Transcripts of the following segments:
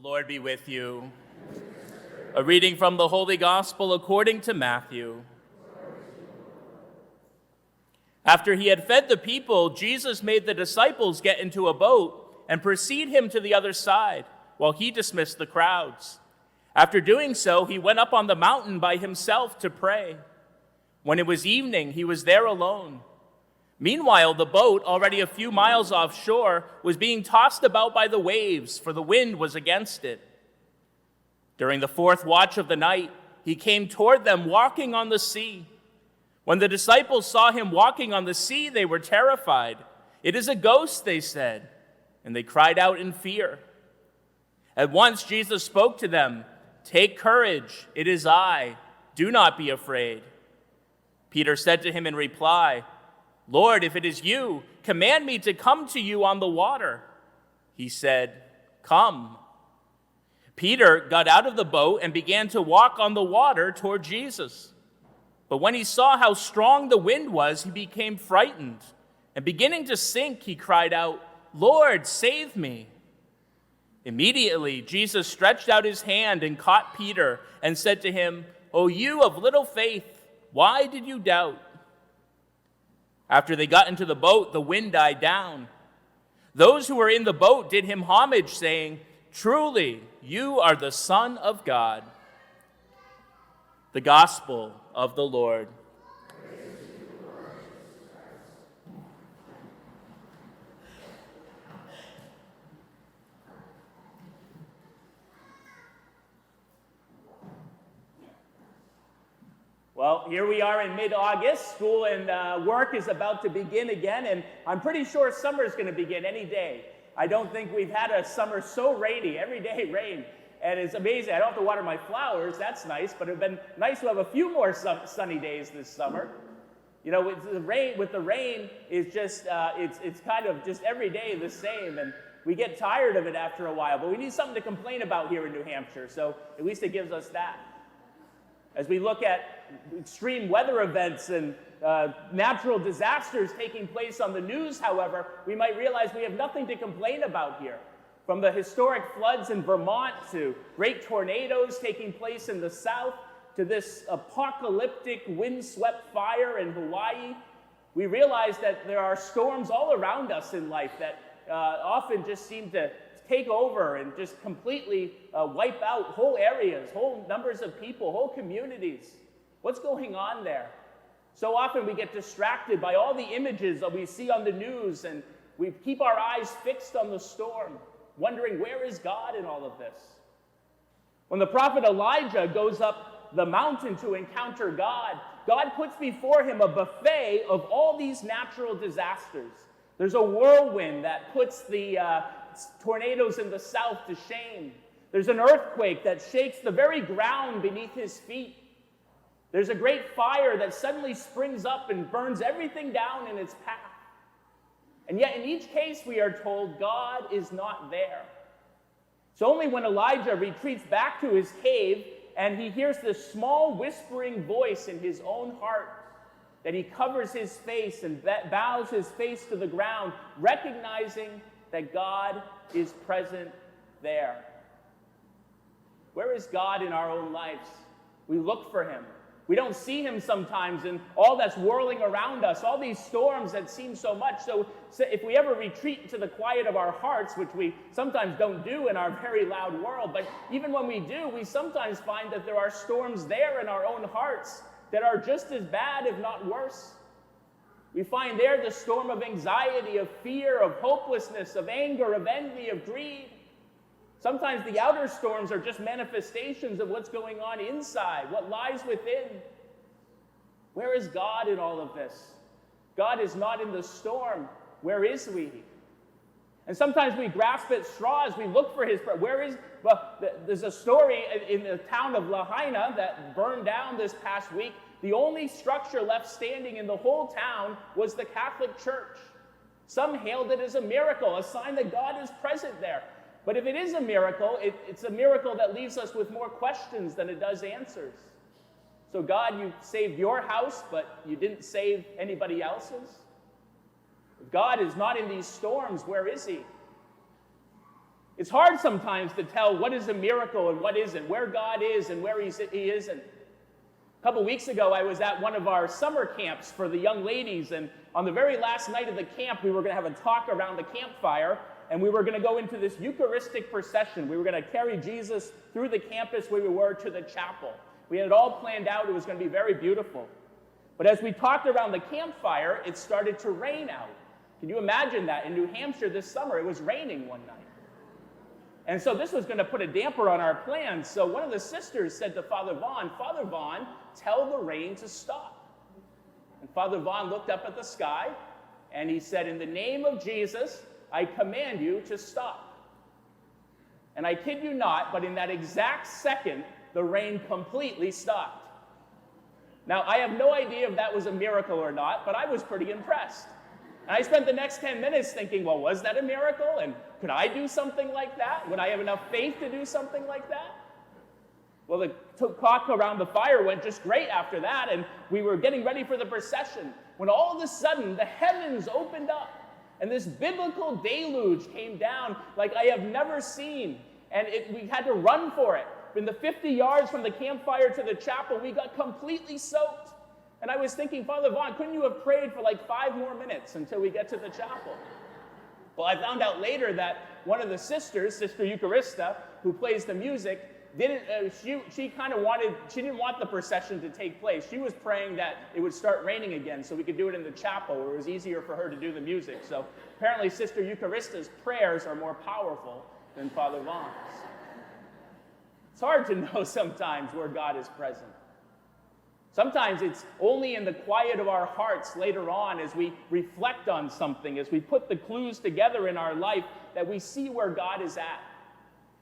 Lord be with you. A reading from the Holy Gospel according to Matthew. After he had fed the people, Jesus made the disciples get into a boat and precede him to the other side, while he dismissed the crowds. After doing so, he went up on the mountain by himself to pray. When it was evening, he was there alone. Meanwhile, the boat, already a few miles offshore, was being tossed about by the waves, for the wind was against it. During the fourth watch of the night, he came toward them walking on the sea. When the disciples saw him walking on the sea, they were terrified. "It is a ghost," they said, and they cried out in fear. At once Jesus spoke to them, "Take courage, it is I. Do not be afraid." Peter said to him in reply, "Lord, if it is you, command me to come to you on the water." He said, "Come." Peter got out of the boat and began to walk on the water toward Jesus. But when he saw how strong the wind was, he became frightened. And beginning to sink, he cried out, "Lord, save me." Immediately, Jesus stretched out his hand and caught Peter and said to him, "O you of little faith, why did you doubt?" After they got into the boat, the wind died down. Those who were in the boat did him homage, saying, "Truly, you are the Son of God." The Gospel of the Lord. Well, here we are in mid-August. School and work is about to begin again, and I'm pretty sure summer is going to begin any day. I don't think we've had a summer so rainy, every day rain, and it's amazing. I don't have to water my flowers, that's nice, but it would have been nice to have a few more sunny days this summer. You know, with the rain, it's just, it's kind of just every day the same, and we get tired of it after a while, but we need something to complain about here in New Hampshire, so at least it gives us that. As we look at extreme weather events and natural disasters taking place on the news, however, we might realize we have nothing to complain about here. From the historic floods in Vermont to great tornadoes taking place in the south to this apocalyptic windswept fire in Hawaii, we realize that there are storms all around us in life that often just seem to take over and just completely wipe out whole areas, whole numbers of people, whole communities. What's going on there? So often we get distracted by all the images that we see on the news, and we keep our eyes fixed on the storm, wondering, where is God in all of this? When the prophet Elijah goes up the mountain to encounter God, God puts before him a buffet of all these natural disasters. There's a whirlwind that puts the tornadoes in the south to shame. There's an earthquake that shakes the very ground beneath his feet. There's a great fire that suddenly springs up and burns everything down in its path. And yet in each case we are told God is not there. It's only when Elijah retreats back to his cave and he hears this small whispering voice in his own heart that he covers his face and bows his face to the ground, recognizing that God is present there. Where is God in our own lives? We look for him. We don't see him sometimes in all that's whirling around us, all these storms that seem so much. So if we ever retreat into the quiet of our hearts, which we sometimes don't do in our very loud world, but even when we do, we sometimes find that there are storms there in our own hearts that are just as bad, if not worse. We find there the storm of anxiety, of fear, of hopelessness, of anger, of envy, of greed. Sometimes the outer storms are just manifestations of what's going on inside, what lies within. Where is God in all of this? God is not in the storm. Where is he? And sometimes we grasp at straws. We look for his. Where is? Well, there's a story in the town of Lahaina that burned down this past week. The only structure left standing in the whole town was the Catholic Church. Some hailed it as a miracle, a sign that God is present there. But if it is a miracle, it's a miracle that leaves us with more questions than it does answers. So God, you saved your house, but you didn't save anybody else's? If God is not in these storms, where is he? It's hard sometimes to tell what is a miracle and what isn't, where God is and where he isn't. A couple weeks ago, I was at one of our summer camps for the young ladies, and on the very last night of the camp, we were going to have a talk around the campfire, and we were going to go into this Eucharistic procession. We were going to carry Jesus through the campus where we were to the chapel. We had it all planned out. It was going to be very beautiful. But as we talked around the campfire, it started to rain out. Can you imagine that? In New Hampshire this summer, it was raining one night. And so this was going to put a damper on our plans. So one of the sisters said to Father Vaughn, tell the rain to stop. And Father Vaughn looked up at the sky, and he said, in the name of Jesus, I command you to stop. And I kid you not, but in that exact second, the rain completely stopped. Now, I have no idea if that was a miracle or not, but I was pretty impressed. And I spent the next 10 minutes thinking, well, was that a miracle? And could I do something like that? Would I have enough faith to do something like that? Well, the talk around the fire went just great after that, and we were getting ready for the procession, when all of a sudden the heavens opened up, and this biblical deluge came down like I have never seen, and we had to run for it. In the 50 yards from the campfire to the chapel, we got completely soaked. And I was thinking, Father Vaughn, couldn't you have prayed for like 5 more minutes until we get to the chapel? Well, I found out later that one of the sisters, Sister Eucharista, who plays the music, she didn't want the procession to take place. She was praying that it would start raining again so we could do it in the chapel where it was easier for her to do the music. So apparently Sister Eucharista's prayers are more powerful than Father Vaughn's. It's hard to know sometimes where God is present. Sometimes it's only in the quiet of our hearts later on as we reflect on something, as we put the clues together in our life, that we see where God is at.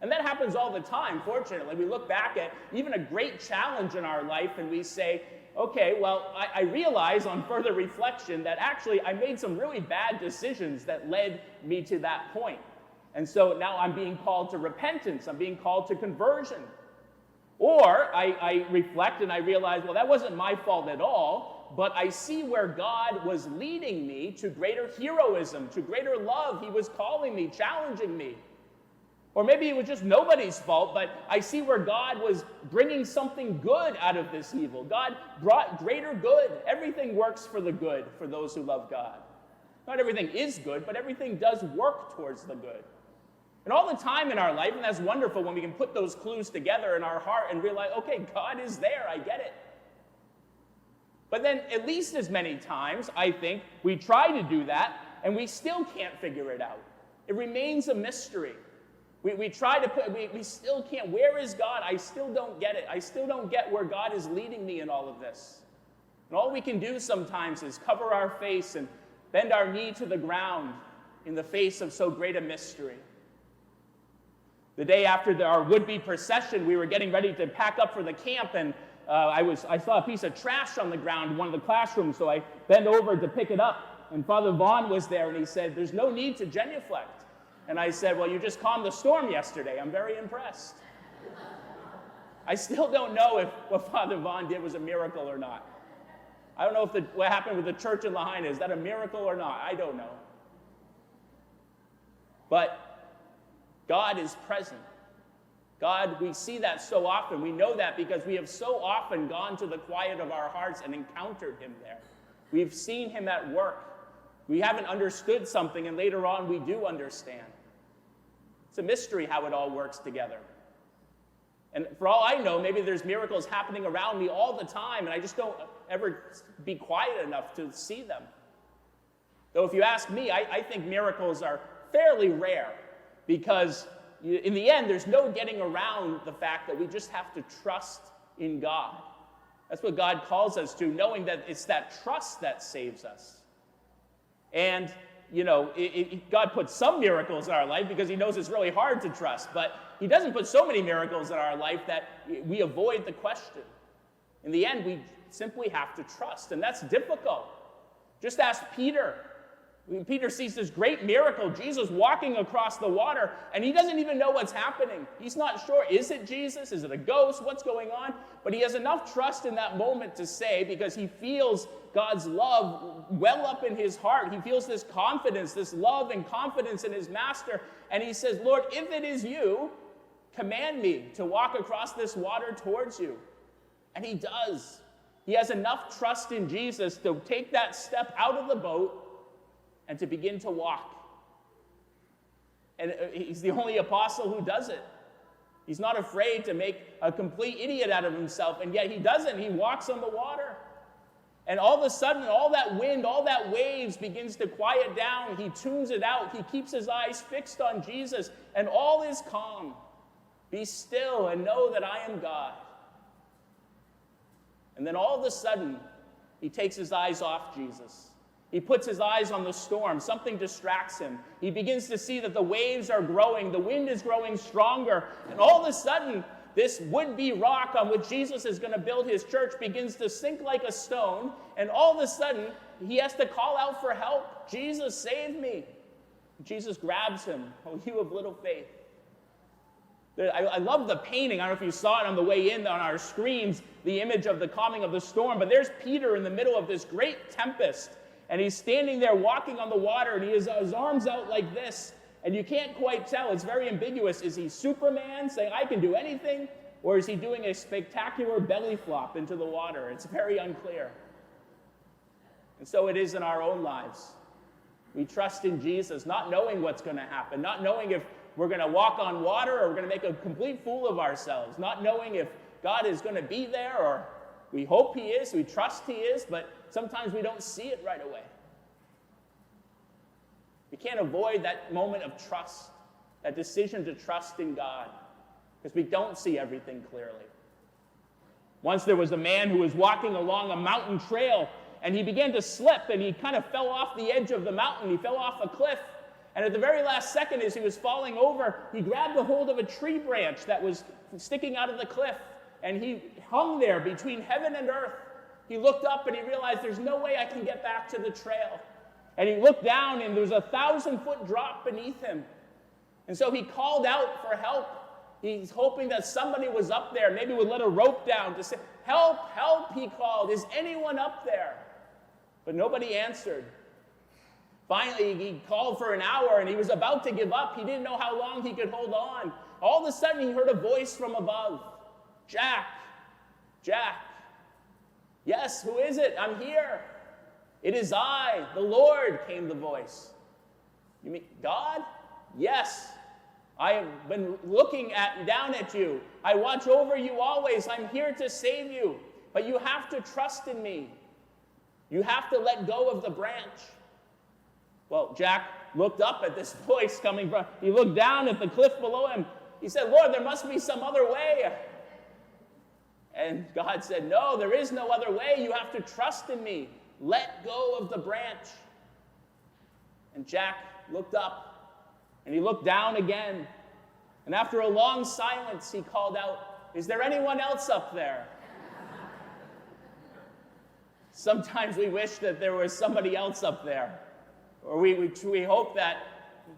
And that happens all the time, fortunately. We look back at even a great challenge in our life and we say, okay, well, I realize on further reflection that actually I made some really bad decisions that led me to that point. And so now I'm being called to repentance. I'm being called to conversion. Or I reflect and I realize, well, that wasn't my fault at all, but I see where God was leading me to greater heroism, to greater love. He was calling me, challenging me. Or maybe it was just nobody's fault, but I see where God was bringing something good out of this evil. God brought greater good. Everything works for the good for those who love God. Not everything is good, but everything does work towards the good. And all the time in our life, and that's wonderful when we can put those clues together in our heart and realize, okay, God is there, I get it. But then at least as many times, I think, we try to do that, and we still can't figure it out. It remains a mystery. We try to put, we still can't. Where is God? I still don't get it. I still don't get where God is leading me in all of this. And all we can do sometimes is cover our face and bend our knee to the ground in the face of so great a mystery. The day after our would-be procession, we were getting ready to pack up for the camp, and I saw a piece of trash on the ground in one of the classrooms, so I bent over to pick it up, and Father Vaughn was there, and he said, there's no need to genuflect. And I said, well, you just calmed the storm yesterday. I'm very impressed. I still don't know if what Father Vaughn did was a miracle or not. I don't know if what happened with the church in Lahaina, is that a miracle or not? I don't know. But God is present. God, we see that so often. We know that because we have so often gone to the quiet of our hearts and encountered him there. We've seen him at work. We haven't understood something, and later on we do understand. It's a mystery how it all works together. And for all I know, maybe there's miracles happening around me all the time, and I just don't ever be quiet enough to see them. Though if you ask me, I think miracles are fairly rare. Because in the end, there's no getting around the fact that we just have to trust in God. That's what God calls us to, knowing that it's that trust that saves us. And, you know, God puts some miracles in our life because he knows it's really hard to trust. But he doesn't put so many miracles in our life that we avoid the question. In the end, we simply have to trust. And that's difficult. Just ask Peter. Peter sees this great miracle, Jesus walking across the water, and he doesn't even know what's happening. He's not sure, is it Jesus? Is it a ghost? What's going on? But he has enough trust in that moment to say, because he feels God's love well up in his heart. He feels this confidence, this love and confidence in his master. And he says, Lord, if it is you, command me to walk across this water towards you. And he does. He has enough trust in Jesus to take that step out of the boat and to begin to walk. And he's the only apostle who does it. He's not afraid to make a complete idiot out of himself, and yet he doesn't. He walks on the water. And all of a sudden, all that wind, all that waves begins to quiet down. He tunes it out. He keeps his eyes fixed on Jesus, and all is calm. Be still and know that I am God. And then all of a sudden, he takes his eyes off Jesus. He puts his eyes on the storm. Something distracts him. He begins to see that the waves are growing. The wind is growing stronger. And all of a sudden, this would-be rock on which Jesus is going to build his church begins to sink like a stone. And all of a sudden, he has to call out for help. Jesus, save me. Jesus grabs him. Oh, you of little faith. I love the painting. I don't know if you saw it on the way in on our screens, the image of the calming of the storm. But there's Peter in the middle of this great tempest. And he's standing there walking on the water, and he has his arms out like this. And you can't quite tell. It's very ambiguous. Is he Superman saying, I can do anything? Or is he doing a spectacular belly flop into the water? It's very unclear. And so it is in our own lives. We trust in Jesus, not knowing what's going to happen, not knowing if we're going to walk on water or we're going to make a complete fool of ourselves, not knowing if God is going to be there, or we hope he is, we trust he is, but sometimes we don't see it right away. We can't avoid that moment of trust, that decision to trust in God, because we don't see everything clearly. Once there was a man who was walking along a mountain trail, and he began to slip, and he kind of fell off the edge of the mountain. He fell off a cliff, and at the very last second, as he was falling over, he grabbed a hold of a tree branch that was sticking out of the cliff, and he hung there between heaven and earth. He looked up and he realized there's no way I can get back to the trail. And he looked down and there was a 1,000-foot drop beneath him. And so he called out for help. He's hoping that somebody was up there, maybe would let a rope down to say, help, help, he called. Is anyone up there? But nobody answered. Finally, he called for an hour and he was about to give up. He didn't know how long he could hold on. All of a sudden, he heard a voice from above. Jack, Jack. Yes, who is it? I'm here. It is I, the Lord, came the voice. You mean God? Yes. I have been looking down at you. I watch over you always. I'm here to save you. But you have to trust in me. You have to let go of the branch. Well, Jack looked up at this voice coming from, he looked down at the cliff below him. He said, Lord, there must be some other way. And God said, no, there is no other way. You have to trust in me. Let go of the branch. And Jack looked up, and he looked down again. And after a long silence, he called out, is there anyone else up there? Sometimes we wish that there was somebody else up there. Or we hope that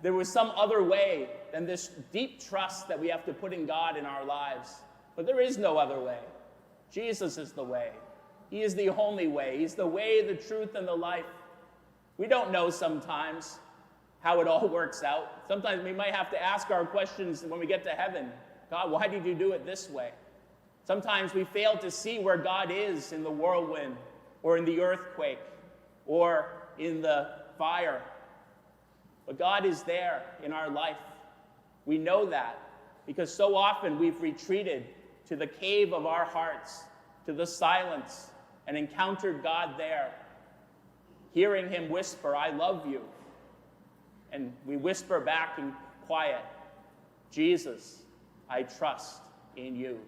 there was some other way than this deep trust that we have to put in God in our lives. But there is no other way. Jesus is the way. He is the only way. He's the way, the truth, and the life. We don't know sometimes how it all works out. Sometimes we might have to ask our questions when we get to heaven. God, why did you do it this way? Sometimes we fail to see where God is in the whirlwind, or in the earthquake, or in the fire. But God is there in our life. We know that because so often we've retreated to the cave of our hearts, to the silence, and encountered God there, hearing him whisper, I love you. And we whisper back in quiet, Jesus, I trust in you.